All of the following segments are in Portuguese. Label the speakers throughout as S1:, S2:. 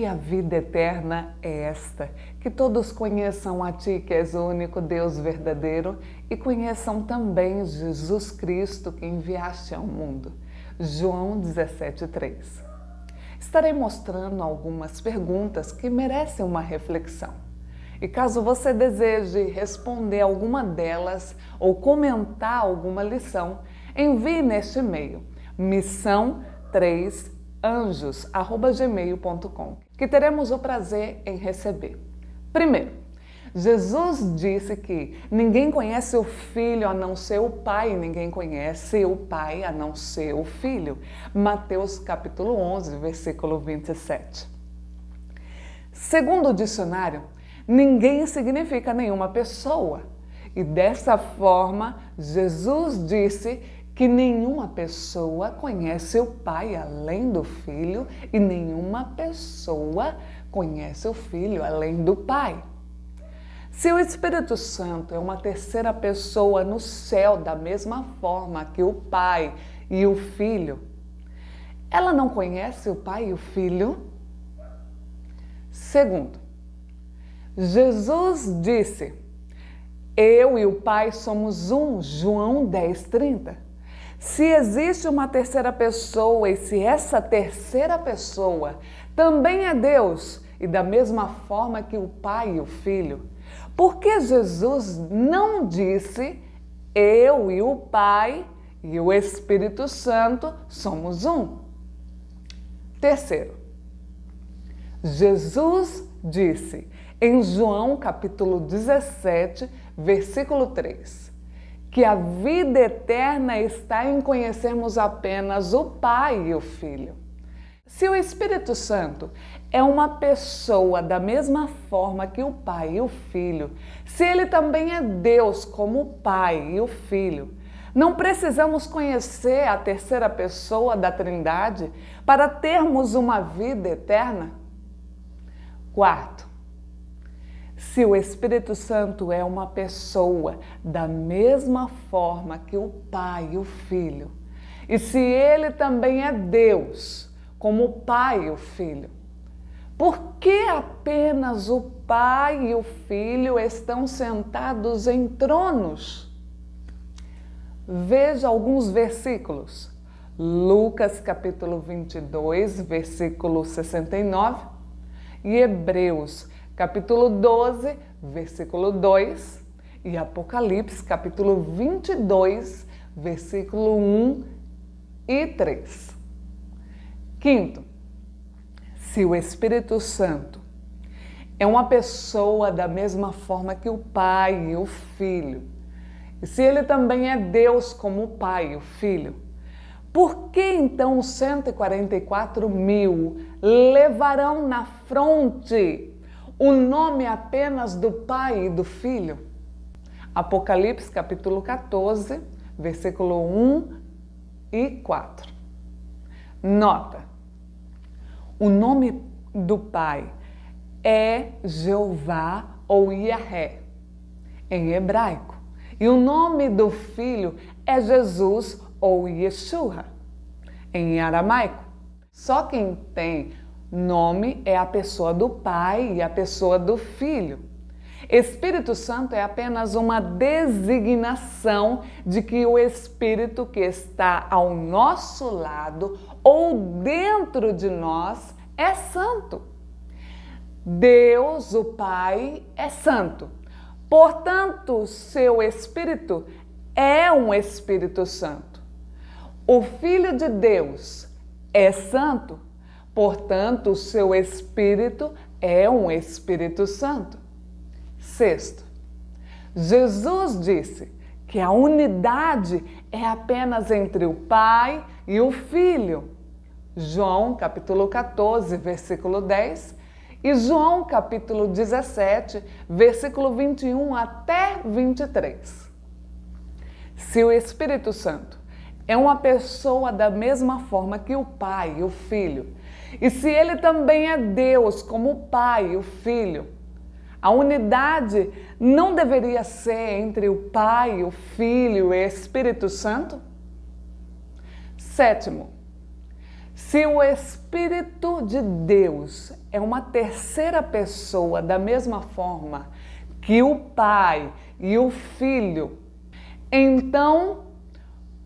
S1: E a vida eterna é esta, que todos conheçam a Ti, que és o único Deus verdadeiro, e conheçam também Jesus Cristo, que enviaste ao mundo. João 17:3. Estarei mostrando algumas perguntas que merecem uma reflexão. E caso você deseje responder alguma delas ou comentar alguma lição, envie neste e-mail missão3anjos@gmail.com, que teremos o prazer em receber. Primeiro, Jesus disse que ninguém conhece o Filho a não ser o Pai, ninguém conhece o Pai a não ser o Filho. Mateus capítulo 11, versículo 27. Segundo o dicionário, ninguém significa nenhuma pessoa. E dessa forma, Jesus disse que nenhuma pessoa conhece o Pai além do Filho e nenhuma pessoa conhece o Filho além do Pai. Se o Espírito Santo é uma terceira pessoa no céu da mesma forma que o Pai e o Filho, ela não conhece o Pai e o Filho? Segundo, Jesus disse: eu e o Pai somos um, João 10:30. Se existe uma terceira pessoa e se essa terceira pessoa também é Deus e da mesma forma que o Pai e o Filho, por que Jesus não disse eu e o Pai e o Espírito Santo somos um? Terceiro, Jesus disse em João capítulo 17, versículo 3, que a vida eterna está em conhecermos apenas o Pai e o Filho. Se o Espírito Santo é uma pessoa da mesma forma que o Pai e o Filho, se ele também é Deus como o Pai e o Filho, não precisamos conhecer a terceira pessoa da Trindade para termos uma vida eterna? Quarto, se o Espírito Santo é uma pessoa da mesma forma que o Pai e o Filho, e se ele também é Deus, como o Pai e o Filho, por que apenas o Pai e o Filho estão sentados em tronos? Veja alguns versículos. Lucas capítulo 22, versículo 69, e Hebreus capítulo 12, versículo 2, e Apocalipse, capítulo 22, versículo 1 e 3. Quinto, se o Espírito Santo é uma pessoa da mesma forma que o Pai e o Filho, e se ele também é Deus como o Pai e o Filho, por que então os 144.000 levarão na fronte o nome apenas do Pai e do Filho? Apocalipse capítulo 14, versículo 1 e 4. Nota, o nome do Pai é Jeová ou Yahé, em hebraico, e o nome do Filho é Jesus ou Yeshua, em aramaico. Só quem tem nome é a pessoa do Pai e a pessoa do Filho. Espírito Santo é apenas uma designação de que o Espírito que está ao nosso lado ou dentro de nós é santo. Deus, o Pai, é santo. Portanto, seu Espírito é um Espírito Santo. O Filho de Deus é santo. Portanto, o seu Espírito é um Espírito Santo. Sexto, Jesus disse que a unidade é apenas entre o Pai e o Filho. João capítulo 14, versículo 10 e João capítulo 17, versículo 21 até 23. Se o Espírito Santo é uma pessoa da mesma forma que o Pai e o Filho, e se ele também é Deus como o Pai e o Filho, a unidade não deveria ser entre o Pai, o Filho e o Espírito Santo? Sétimo, Se o Espírito de Deus é uma terceira pessoa da mesma forma que o Pai e o Filho, então,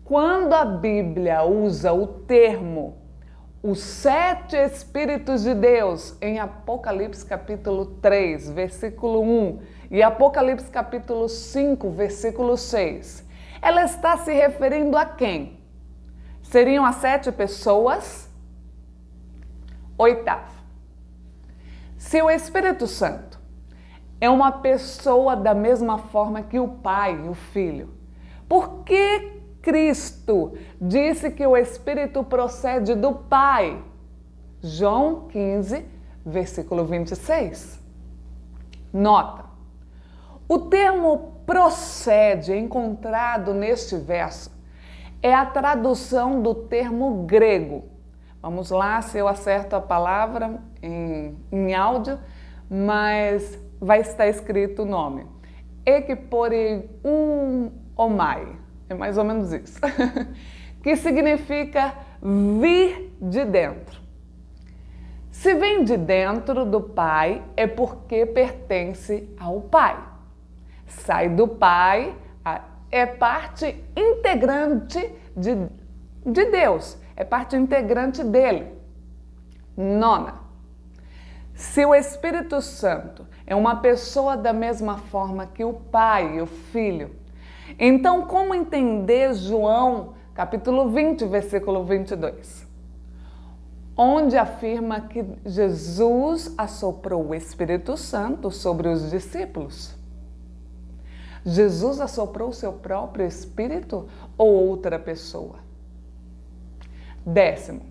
S1: quando a Bíblia usa o termo os 7 Espíritos de Deus em Apocalipse capítulo 3, versículo 1 e Apocalipse capítulo 5, versículo 6, ela está se referindo a quem? Seriam as 7 pessoas? Oitavo. Se o Espírito Santo é uma pessoa da mesma forma que o Pai e o Filho, por que Cristo disse que o Espírito procede do Pai? João 15, versículo 26. Nota. O termo procede encontrado neste verso é a tradução do termo grego. Vamos lá, se eu acerto a palavra em áudio, mas vai estar escrito o nome. Ekporeuomai. É mais ou menos isso. Que significa vir de dentro. Se vem de dentro do Pai, é porque pertence ao Pai. Sai do Pai, é parte integrante de Deus. É parte integrante dele. Nona. Se o Espírito Santo é uma pessoa da mesma forma que o Pai e o Filho, então, como entender João, capítulo 20, versículo 22? Onde afirma que Jesus assoprou o Espírito Santo sobre os discípulos. Jesus assoprou o seu próprio Espírito ou outra pessoa? 10º,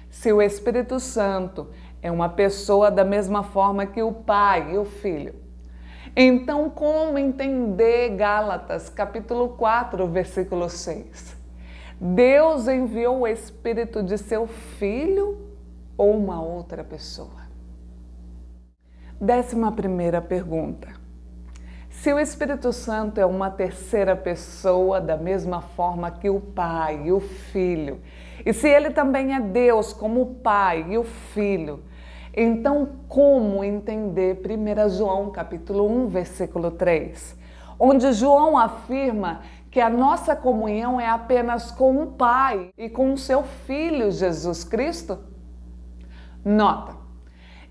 S1: se o Espírito Santo é uma pessoa da mesma forma que o Pai e o Filho, então, como entender Gálatas, capítulo 4, versículo 6? Deus enviou o Espírito de seu Filho ou uma outra pessoa? 11ª pergunta. Se o Espírito Santo é uma terceira pessoa da mesma forma que o Pai e o Filho, e se ele também é Deus como o Pai e o Filho, então, como entender 1 João capítulo 1, versículo 3, onde João afirma que a nossa comunhão é apenas com o Pai e com o seu Filho Jesus Cristo? Nota,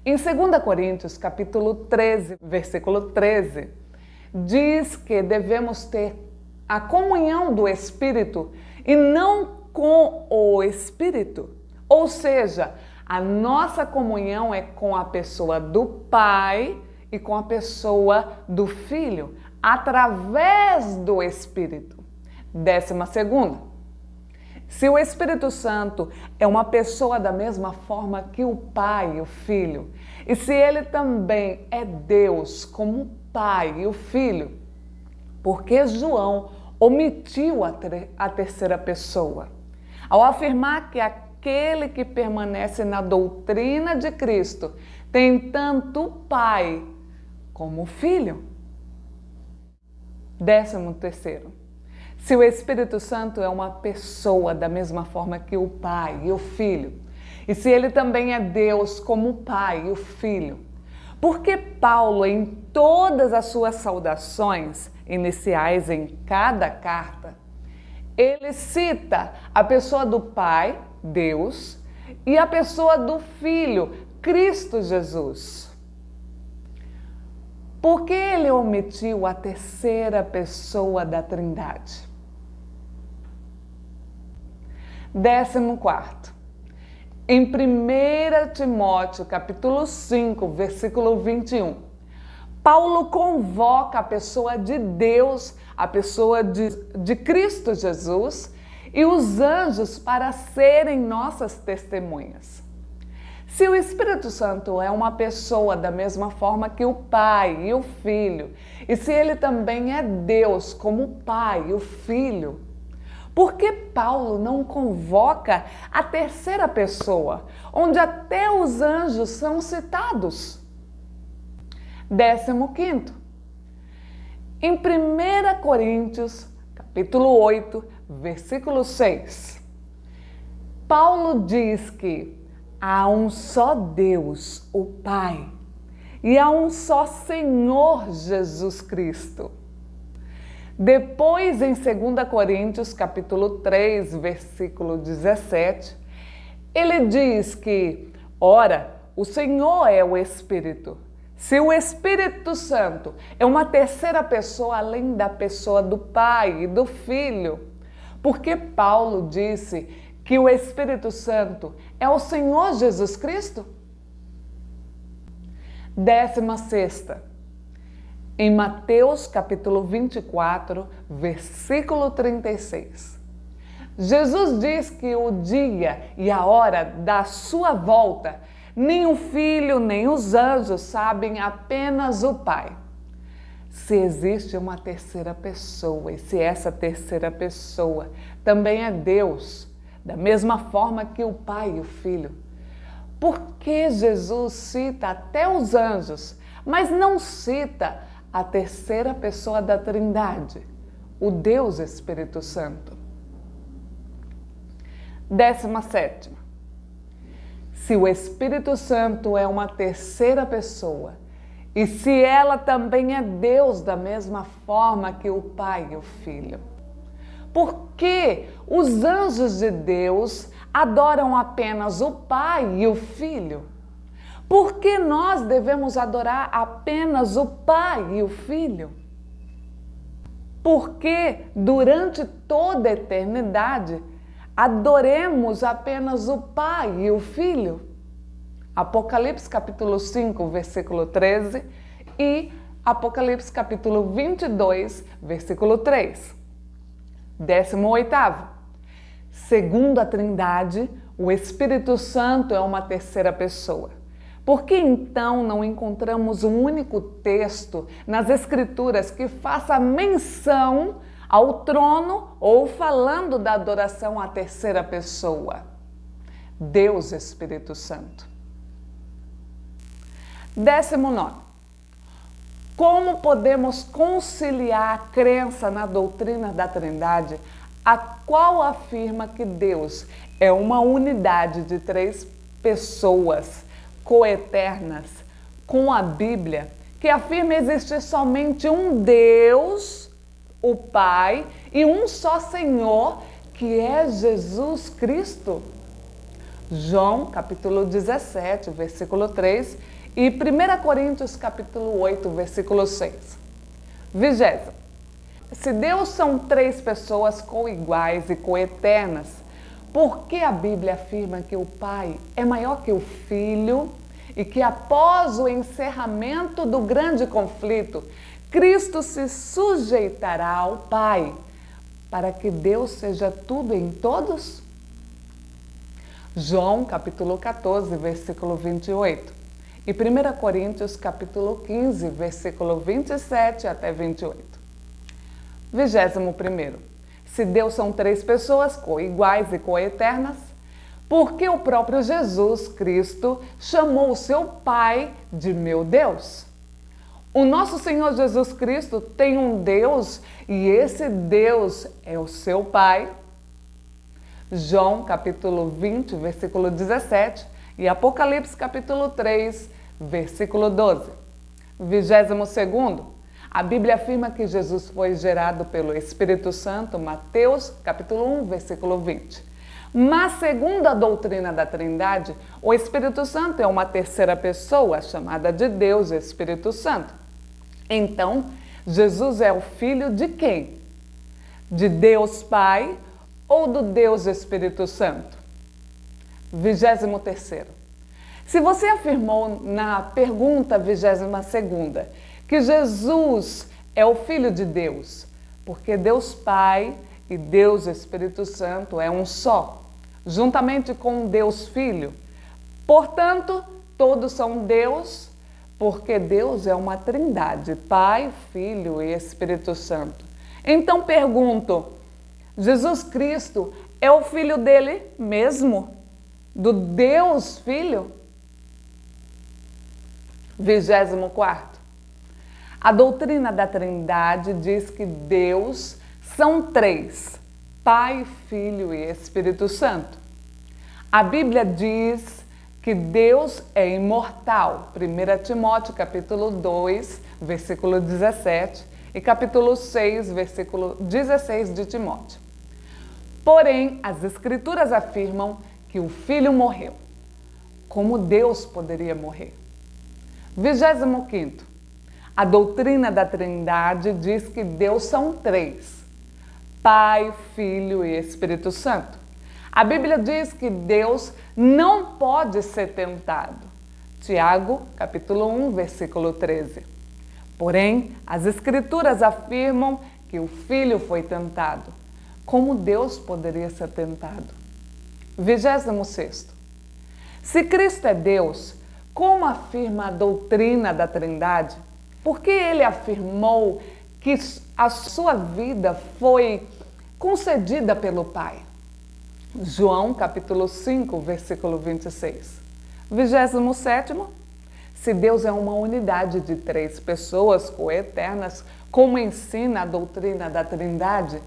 S1: em 2 Coríntios capítulo 13, versículo 13, diz que devemos ter a comunhão do Espírito e não com o Espírito, ou seja, a nossa comunhão é com a pessoa do Pai e com a pessoa do Filho, através do Espírito. 12ª. Se o Espírito Santo é uma pessoa da mesma forma que o Pai e o Filho, e se ele também é Deus como o Pai e o Filho, por que João omitiu a terceira pessoa? Ao afirmar que aquele que permanece na doutrina de Cristo tem tanto o Pai como o Filho. 13º. Se o Espírito Santo é uma pessoa da mesma forma que o Pai e o Filho, e se ele também é Deus como o Pai e o Filho, por que Paulo, em todas as suas saudações iniciais em cada carta, ele cita a pessoa do Pai, Deus, e a pessoa do Filho, Cristo Jesus? Por que ele omitiu a terceira pessoa da Trindade? 14º. Em 1 Timóteo, capítulo 5, versículo 21, Paulo convoca a pessoa de Deus, a pessoa de Cristo Jesus e os anjos para serem nossas testemunhas. Se o Espírito Santo é uma pessoa da mesma forma que o Pai e o Filho, e se ele também é Deus como o Pai e o Filho, por que Paulo não convoca a terceira pessoa, onde até os anjos são citados? 15º. Em 1 Coríntios, capítulo 8, versículo 6, Paulo diz que há um só Deus, o Pai, e há um só Senhor Jesus Cristo. Depois, em 2 Coríntios, capítulo 3, versículo 17, ele diz que, ora, o Senhor é o Espírito. Se o Espírito Santo é uma terceira pessoa além da pessoa do Pai e do Filho, porque Paulo disse que o Espírito Santo é o Senhor Jesus Cristo? 16ª, em Mateus capítulo 24, versículo 36. Jesus diz que o dia e a hora da sua volta, nem o Filho, nem os anjos sabem, apenas o Pai. Se existe uma terceira pessoa e se essa terceira pessoa também é Deus, da mesma forma que o Pai e o Filho, por que Jesus cita até os anjos, mas não cita a terceira pessoa da Trindade, o Deus Espírito Santo? 17ª, se o Espírito Santo é uma terceira pessoa e se ela também é Deus da mesma forma que o Pai e o Filho, por que os anjos de Deus adoram apenas o Pai e o Filho? Por que nós devemos adorar apenas o Pai e o Filho? Porque durante toda a eternidade adoremos apenas o Pai e o Filho? Apocalipse capítulo 5, versículo 13 e Apocalipse capítulo 22, versículo 3. 18º, segundo a Trindade, o Espírito Santo é uma terceira pessoa. Por que então não encontramos um único texto nas Escrituras que faça menção ao trono ou falando da adoração à terceira pessoa? Deus Espírito Santo. 19º, como podemos conciliar a crença na doutrina da Trindade, a qual afirma que Deus é uma unidade de 3 pessoas coeternas, com a Bíblia, que afirma existir somente um Deus, o Pai, e um só Senhor, que é Jesus Cristo? João, capítulo 17, versículo 3, e 1 Coríntios, capítulo 8, versículo 6. 20º, se Deus são 3 pessoas coiguais e coeternas, por que a Bíblia afirma que o Pai é maior que o Filho e que após o encerramento do grande conflito, Cristo se sujeitará ao Pai para que Deus seja tudo em todos? João, capítulo 14, versículo 28. E 1 Coríntios, capítulo 15, versículo 27 até 28. 21º, se Deus são 3 pessoas coiguais e coeternas, por que o próprio Jesus Cristo chamou o seu Pai de meu Deus? O nosso Senhor Jesus Cristo tem um Deus e esse Deus é o seu Pai. João, capítulo 20, versículo 17 e Apocalipse, capítulo 3, versículo 12. 22º, a Bíblia afirma que Jesus foi gerado pelo Espírito Santo, Mateus, capítulo 1, versículo 20. Mas, segundo a doutrina da Trindade, o Espírito Santo é uma terceira pessoa, chamada de Deus Espírito Santo. Então, Jesus é o Filho de quem? De Deus Pai ou do Deus Espírito Santo? 23º. Se você afirmou na pergunta 22ª que Jesus é o Filho de Deus, porque Deus Pai e Deus Espírito Santo é um só, juntamente com Deus Filho, portanto, todos são Deus, porque Deus é uma trindade, Pai, Filho e Espírito Santo. Então pergunto, Jesus Cristo é o Filho dele mesmo? Do Deus Filho? 24º. A doutrina da Trindade diz que Deus são 3, Pai, Filho e Espírito Santo. A Bíblia diz que Deus é imortal. 1 Timóteo capítulo 2, versículo 17 e capítulo 6, versículo 16 de Timóteo. Porém, as Escrituras afirmam que o Filho morreu. Como Deus poderia morrer? 25º. A doutrina da Trindade diz que Deus são três: Pai, Filho e Espírito Santo. A Bíblia diz que Deus não pode ser tentado. Tiago, capítulo 1, versículo 13. Porém, as Escrituras afirmam que o Filho foi tentado. Como Deus poderia ser tentado? 26º. Se Cristo é Deus, como afirma a doutrina da Trindade? Por que ele afirmou que a sua vida foi concedida pelo Pai? João capítulo 5, versículo 26. 27º. Se Deus é uma unidade de três pessoas coeternas, como ensina a doutrina da Trindade,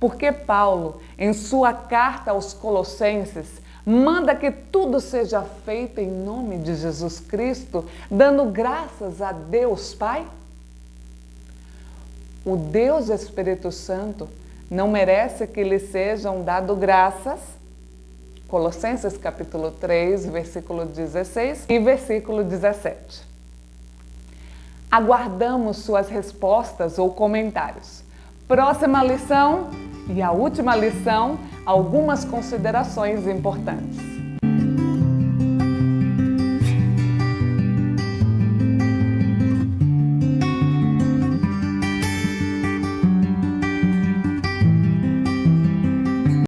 S1: por que Paulo, em sua carta aos Colossenses, manda que tudo seja feito em nome de Jesus Cristo, dando graças a Deus Pai? O Deus Espírito Santo não merece que lhe sejam dado graças? Colossenses capítulo 3, versículo 16 e versículo 17. Aguardamos suas respostas ou comentários. Próxima lição e a última lição, algumas considerações importantes.